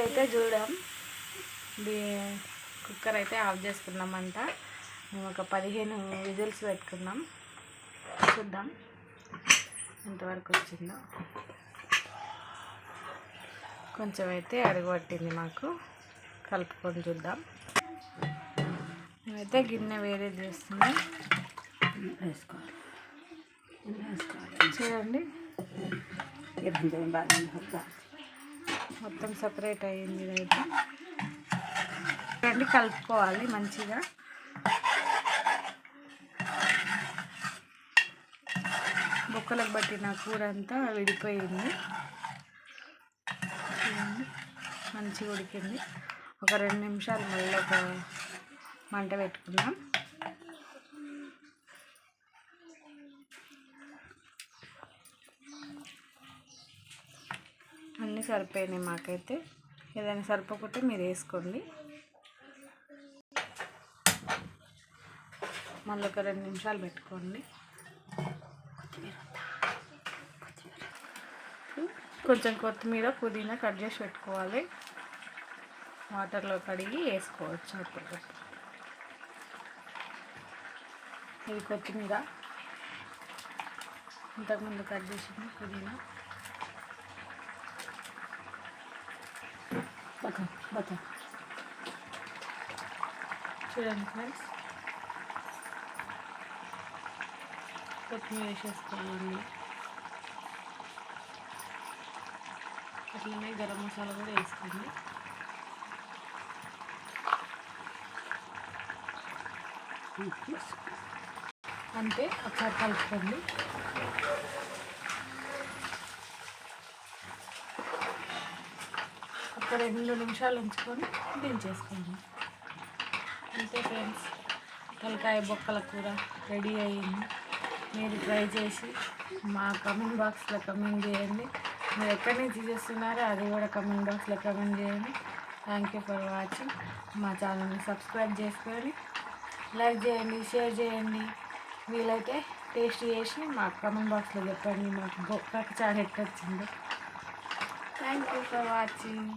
ఇప్పుడైతే చూద్దాం. కుక్కర్ అయితే ఆఫ్ చేసుకున్నామంట. మేము ఒక 15 విజిల్స్ పెట్టుకున్నాం. చూద్దాం ఎంతవరకు వచ్చిందో. కొంచెం అయితే అడుగుపట్టింది మాకు. కలుపుకొని చూద్దాం. మేమైతే గిన్నె వేరే చేస్తున్నాం. చూడండి మొత్తం సపరేట్ అయ్యింది. ఇదైతే చూడండి, కలుపుకోవాలి మంచిగా. బొక్కలకు పట్టిన కూర అంతా విడిపోయింది. మంచిగా ఉడికింది. ఒక 2 నిమిషాలు మళ్ళీ ఒక మంట పెట్టుకున్నాం. అన్నీ సరిపోయినాయి మాకైతే. ఏదైనా సరిపోకపోతే మీరు వేసుకోండి. మళ్ళీ ఒక 2 నిమిషాలు పెట్టుకోండి. కొంచెం కొత్తిమీర పుదీనా కట్ చేసి పెట్టుకోవాలి. వాటర్లో కడిగి వేసుకోవచ్చు. అప్పుడు ఇది కొత్తిమీర, ఇంతకుముందు కట్ చేసిన పుదీనా. చూడండి ఫ్రెండ్స్, కొత్తిమీర వేసేసుకోవాలి. అట్లనే గరం మసాలా కూడా వేసుకోండి. అంతే, ఒకసారి కలుపుకోండి. ఒక 2 నిమిషాలు ఉంచుకొని దించేసుకోండి. అంతే ఫ్రెండ్స్, తలకాయ బొక్కల కూర రెడీ అయ్యింది. మీరు ట్రై చేసి మా కమెంట్ బాక్స్లో కమెంట్ చేయండి. మీరు ఎక్కడి నుంచి చూస్తున్నారో అది కూడా కమెంట్ బాక్స్లో కమెంట్ చేయండి. Thank you for watching. మా ఛానల్ని సబ్స్క్రైబ్ చేసుకొని లైక్ చేయండి, షేర్ చేయండి. వీలైతే టేస్ట్ చేసి మాకు కమెంట్ బాక్స్లో చెప్పండి మాకు బొక్కకు చాలా ఎట్టు వచ్చింది. Thank you for watching.